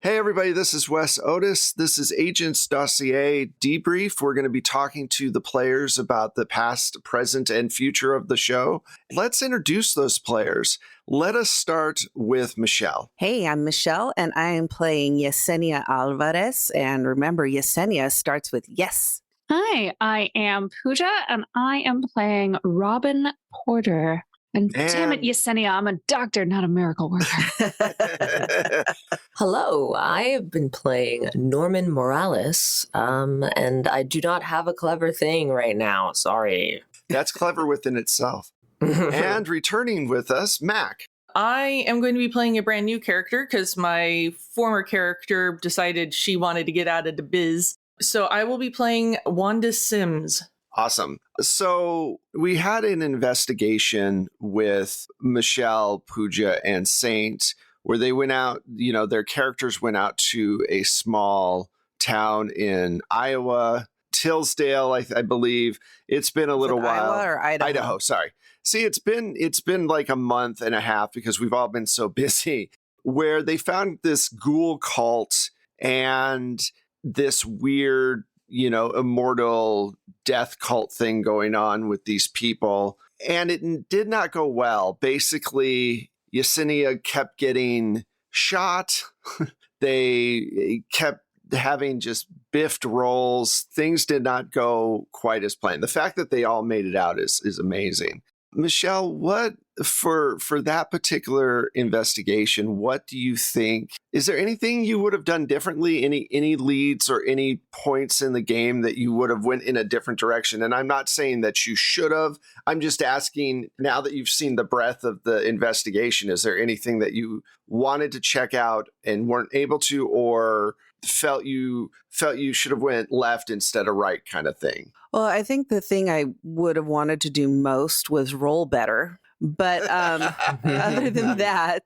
Hey everybody, this is Wes Otis. This is Agents Dossier Debrief. We're going to be talking to the players about the past, present, and future of the show. Let's introduce those players. Let us start with Michelle. Hey, I'm Michelle, and I am playing Yesenia Alvarez. And remember, Yesenia starts with yes. Hi, I am Pooja, and I am playing Robin Porter. And damn it, Yesenia, I'm a doctor, not a miracle worker. Hello, I have been playing Norman Morales, and I do not have a clever thing right now. Sorry. That's clever within itself. And returning with us, Mac. I am going to be playing a brand new character because my former character decided she wanted to get out of the biz. So I will be playing Wanda Sims. Awesome. So we had an investigation with Michelle, Pooja, and Saint where they went out, their characters went out to a small town in Iowa, Tillsdale, I believe. It's been a little while. Iowa or Idaho? Idaho, sorry. See, it's been like a month and a half because we've all been so busy, where they found this ghoul cult and this weird, immortal death cult thing going on with these people. And it did not go well. Basically, Yesenia kept getting shot. They kept having just biffed rolls. Things did not go quite as planned. The fact that they all made it out is amazing. Michelle, what for that particular investigation, what do you think? Is there anything you would have done differently? Any leads or any points in the game that you would have went in a different direction? And I'm not saying that you should have. I'm just asking, now that you've seen the breadth of the investigation, is there anything that you wanted to check out and weren't able to, or felt you should have went left instead of right kind of thing? Well, I think the thing I would have wanted to do most was roll better. But other than that,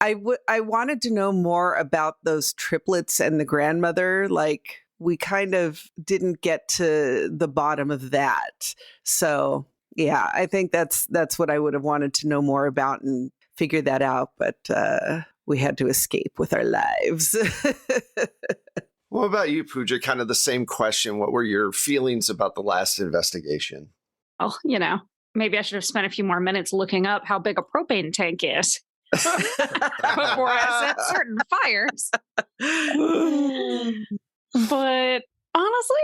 I wanted to know more about those triplets and the grandmother. Like, we kind of didn't get to the bottom of that. So, yeah, I think that's what I would have wanted to know more about and figure that out. But we had to escape with our lives. What about you, Pooja? Kind of the same question. What were your feelings about the last investigation? Oh, maybe I should have spent a few more minutes looking up how big a propane tank is before I set certain fires. But honestly,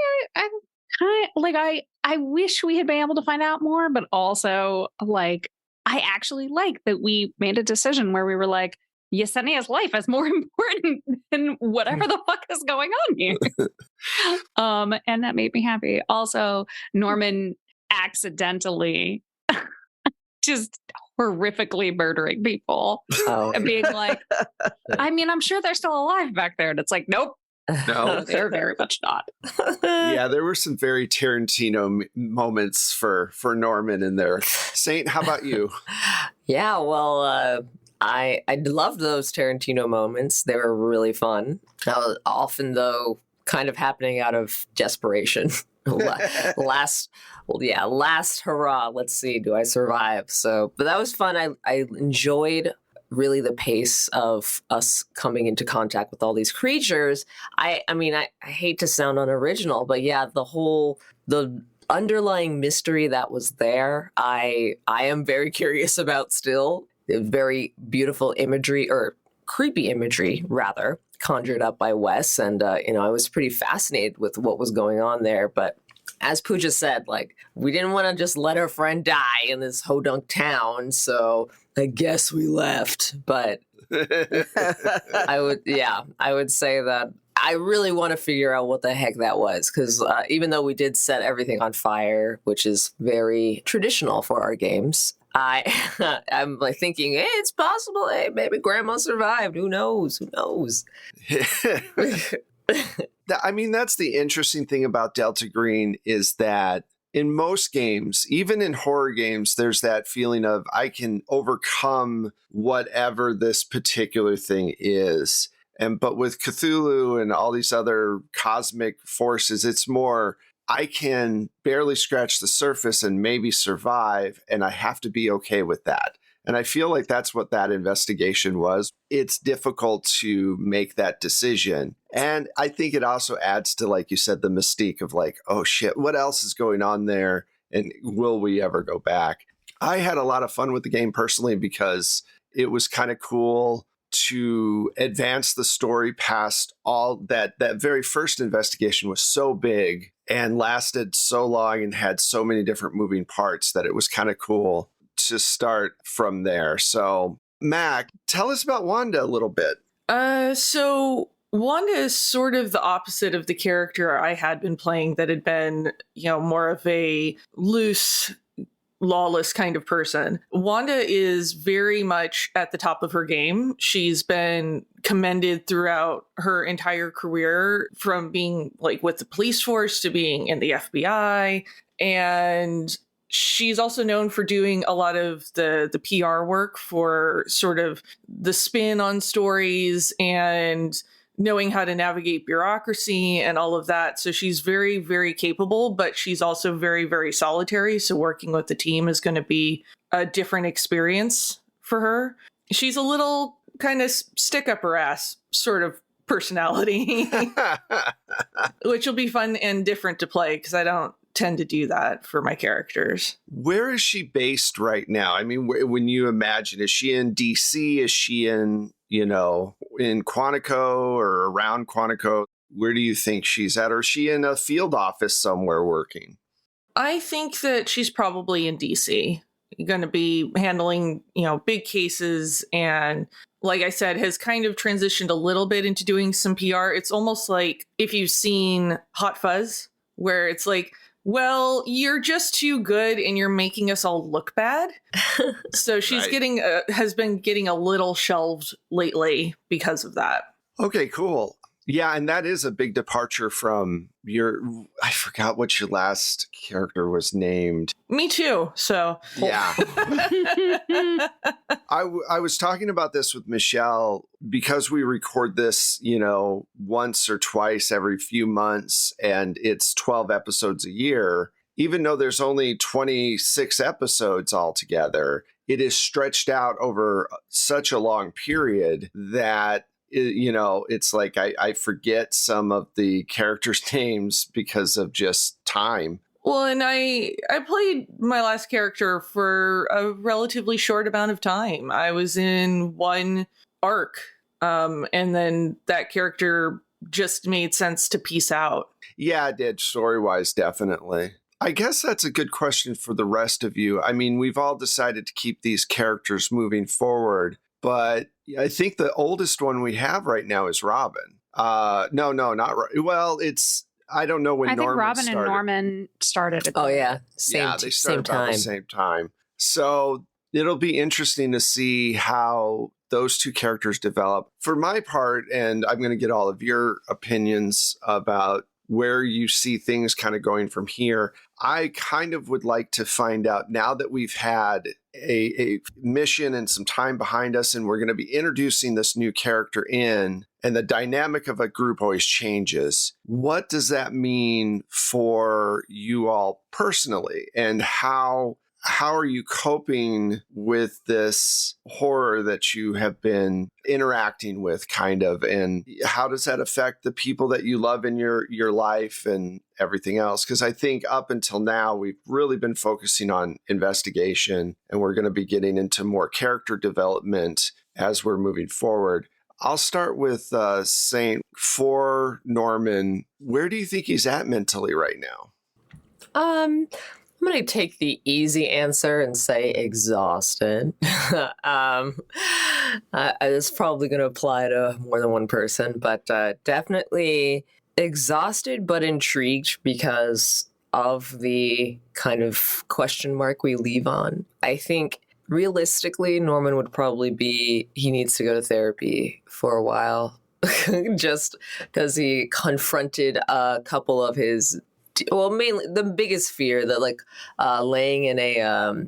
I wish we had been able to find out more, but also I actually like that we made a decision where we were like, Yesenia's life is more important than whatever the fuck is going on here. And that made me happy. Also, Norman accidentally just horrifically murdering people and being like, I'm sure they're still alive back there. And it's like, nope. No, they're very much not. Yeah, there were some very Tarantino moments for Norman in there. Saint, how about you? Yeah, well, I loved those Tarantino moments. They were really fun. Often, though, kind of happening out of desperation. Last hurrah. Let's see, do I survive? So, but that was fun. I enjoyed really the pace of us coming into contact with all these creatures. I hate to sound unoriginal, but yeah, the underlying mystery that was there, I am very curious about still. Very beautiful imagery, or creepy imagery, rather, conjured up by Wes. And, I was pretty fascinated with what was going on there. But as Pooja said, we didn't want to just let our friend die in this hodunk town. So I guess we left. But I would say that I really want to figure out what the heck that was. Because even though we did set everything on fire, which is very traditional for our games, I'm thinking, hey, it's possible. Hey, maybe Grandma survived. Who knows? That's the interesting thing about Delta Green is that in most games, even in horror games, there's that feeling of I can overcome whatever this particular thing is. But with Cthulhu and all these other cosmic forces, it's more, I can barely scratch the surface and maybe survive, and I have to be okay with that. And I feel like that's what that investigation was. It's difficult to make that decision. And I think it also adds to, like you said, the mystique of like, oh shit, what else is going on there? And will we ever go back? I had a lot of fun with the game personally because it was kind of cool to advance the story past all that. That very first investigation was so big and lasted so long and had so many different moving parts that it was kind of cool to start from there. So, Mac, tell us about Wanda a little bit. So Wanda is sort of the opposite of the character I had been playing that had been, more of a loose, lawless kind of person. Wanda is very much at the top of her game. She's been commended throughout her entire career, from being like with the police force to being in the FBI. And she's also known for doing a lot of the PR work for sort of the spin on stories and knowing how to navigate bureaucracy and all of that. So she's very, very capable, but she's also very, very solitary. So working with the team is going to be a different experience for her. She's a little kind of stick up her ass sort of personality, which will be fun and different to play because I don't tend to do that for my characters. Where is she based right now? I mean, when you imagine, is she in DC? Is she in, in Quantico or around Quantico? Where do you think she's at? Or is she in a field office somewhere working? I think that she's probably in DC, going to be handling, big cases, and like I said, has kind of transitioned a little bit into doing some PR. It's almost like if you've seen Hot Fuzz, where it's like, well, you're just too good and you're making us all look bad. So she's Right. has been getting a little shelved lately because of that. Okay, cool. Yeah, and that is a big departure from I forgot what your last character was named. Me too. So Yeah. I was talking about this with Michelle because we record this, once or twice every few months, and it's 12 episodes a year. Even though there's only 26 episodes altogether, it is stretched out over such a long period that it's like I forget some of the characters' names because of just time. well, and I played my last character for a relatively short amount of time. I was in one arc, and then that character just made sense to piece out. Yeah, it did, story-wise, definitely. I guess that's a good question for the rest of you. I mean, we've all decided to keep these characters moving forward, but I think the oldest one we have right now is Robin. No, not well. I don't know when I think Norman Robin started. and Norman started at Oh yeah, They same started about time. the same time. So it'll be interesting to see how those two characters develop. For my part, and I'm going to get all of your opinions about where you see things kind of going from here. I kind of would like to find out, now that we've had a mission and some time behind us, and we're going to be introducing this new character in, and the dynamic of a group always changes. What does that mean for you all personally? And how are you coping with this horror that you have been interacting with, kind of, and how does that affect the people that you love in your life and everything else? Because I think up until now, we've really been focusing on investigation, and we're going to be getting into more character development as we're moving forward. I'll start with saying, for Norman, where do you think he's at mentally right now? I'm going to take the easy answer and say exhausted. It's probably going to apply to more than one person, but definitely exhausted but intrigued because of the kind of question mark we leave on. I think realistically, Norman would probably he needs to go to therapy for a while just because he confronted a couple of his, well, mainly the biggest fear that laying in a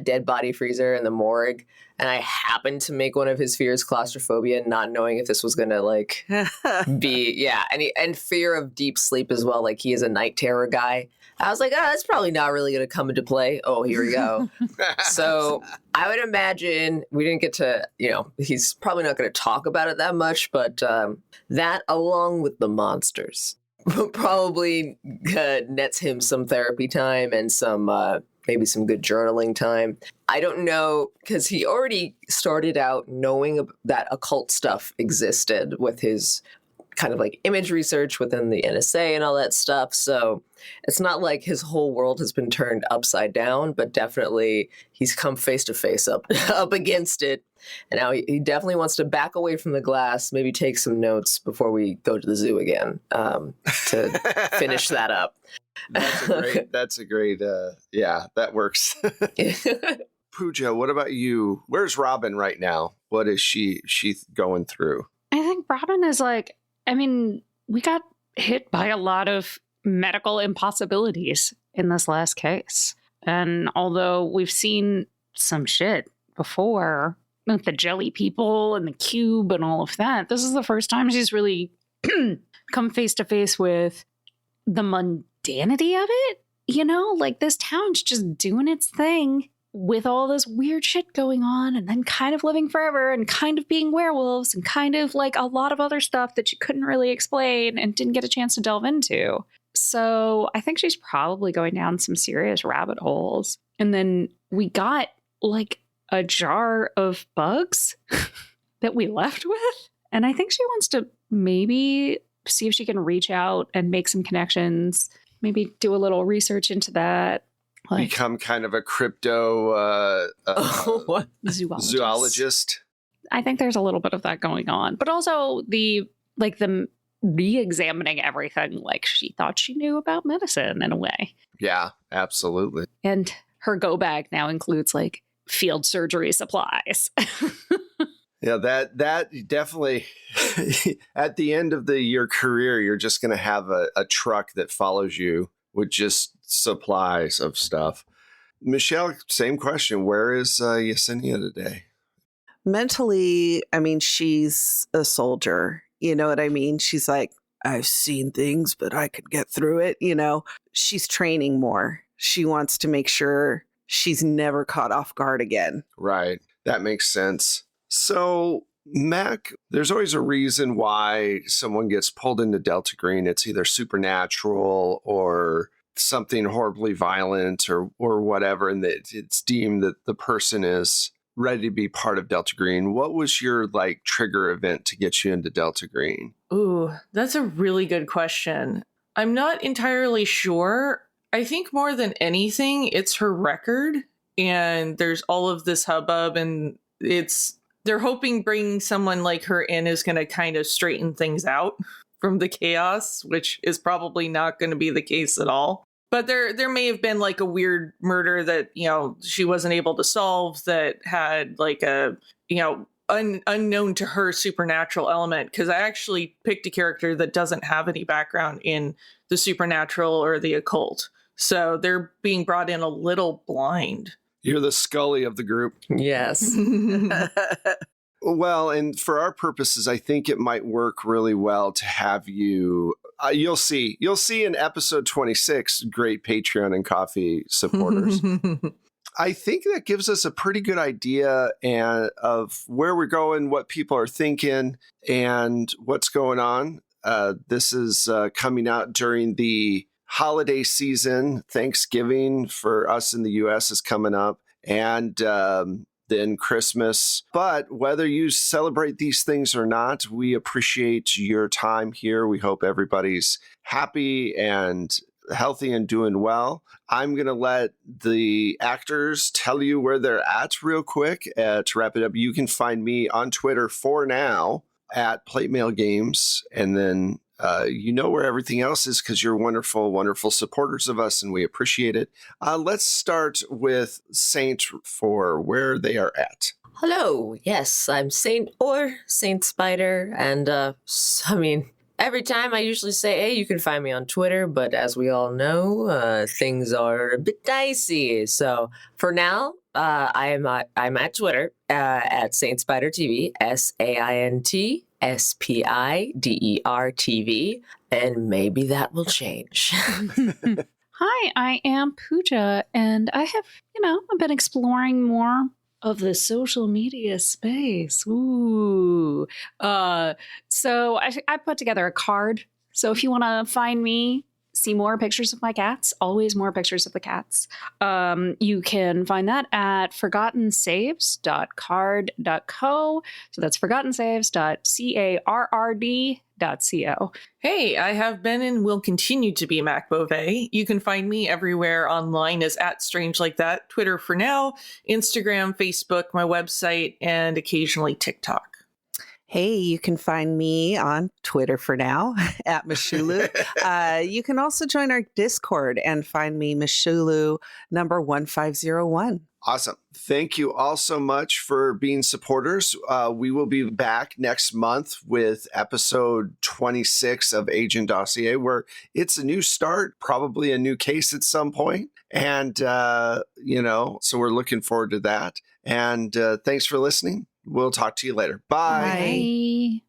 dead body freezer in the morgue, and I happened to make one of his fears claustrophobia, not knowing if this was going to like be, and fear of deep sleep as well. Like he is a night terror guy. I was like, that's probably not really going to come into play. Oh, here we go. So I would imagine we didn't get to, he's probably not going to talk about it that much, but that along with the monsters probably nets him some therapy time and some maybe some good journaling time. I don't know, because he already started out knowing that occult stuff existed with his kind of like image research within the NSA and all that stuff. So it's not like his whole world has been turned upside down, but definitely he's come face to face up against it. And now he definitely wants to back away from the glass, maybe take some notes before we go to the zoo again to finish that up. That's a great, that works. Pooja, what about you? Where's Robin right now? What is she going through? I think Robin is like, we got hit by a lot of medical impossibilities in this last case. And although we've seen some shit before with the jelly people and the cube and all of that, this is the first time she's really come face to face with the mundanity of it. Like this town's just doing its thing with all this weird shit going on and then kind of living forever and kind of being werewolves and kind of like a lot of other stuff that you couldn't really explain and didn't get a chance to delve into. So I think she's probably going down some serious rabbit holes. And then we got like a jar of bugs that we left with. And I think she wants to maybe see if she can reach out and make some connections, maybe do a little research into that. Become kind of a crypto zoologist. I think there's a little bit of that going on, but also the re-examining everything like she thought she knew about medicine in a way. Yeah, absolutely. And her go bag now includes like field surgery supplies. Yeah, that definitely at the end of your career, you're just going to have a truck that follows you with just supplies of stuff. Michelle, same question. Where is Yesenia today? Mentally, she's a soldier. You know what I mean? She's like, I've seen things, but I could get through it. She's training more. She wants to make sure she's never caught off guard again. Right. That makes sense. So, Mac, there's always a reason why someone gets pulled into Delta Green. It's either supernatural or something horribly violent or whatever, and that it's deemed that the person is ready to be part of Delta Green. What was your trigger event to get you into Delta Green? Ooh, that's a really good question. I'm not entirely sure. I think more than anything, it's her record, and there's all of this hubbub, and they're hoping bringing someone like her in is going to kind of straighten things out from the chaos, which is probably not going to be the case at all. But there may have been like a weird murder that, she wasn't able to solve that had like a, unknown to her supernatural element. Because I actually picked a character that doesn't have any background in the supernatural or the occult. So they're being brought in a little blind. You're the Scully of the group. Yes. Well, and for our purposes, I think it might work really well to have you. You'll see in episode 26, great Patreon and coffee supporters. I think that gives us a pretty good idea of where we're going, what people are thinking, and what's going on. This is coming out during the holiday season. Thanksgiving for us in the U.S. is coming up, and then Christmas. But whether you celebrate these things or not, we appreciate your time here. We hope everybody's happy and healthy and doing well. I'm going to let the actors tell you where they're at real quick. To wrap it up, you can find me on Twitter for now at Plate Mail Games. And then where everything else is because you're wonderful, wonderful supporters of us, and we appreciate it. Let's start with Saint for where they are at. Hello. Yes, I'm Saint or Saint Spider. And every time I usually say, hey, you can find me on Twitter, but as we all know, things are a bit dicey. So for now, I'm at Twitter at Saint Spider TV, SAINT SPIDER TV, and maybe that will change. Hi, I am Pooja, and I have, I've been exploring more of the social media space. Ooh. So I put together a card. So if you want to find me, see more pictures of my cats, always more pictures of the cats, you can find that at forgottensaves.card.co. So that's forgottensaves.carrd.co. Hey, I have been and will continue to be Mac Beauvais. You can find me everywhere online as at Strange Like That, Twitter for now, Instagram, Facebook, my website, and occasionally TikTok. Hey, you can find me on Twitter for now at Mashulu. You can also join our Discord and find me Mashulu number 1501. Awesome. Thank you all so much for being supporters. We will be back next month with episode 26 of Agent Dossier, where it's a new start, probably a new case at some point. And, so we're looking forward to that. And thanks for listening. We'll talk to you later. Bye. Bye.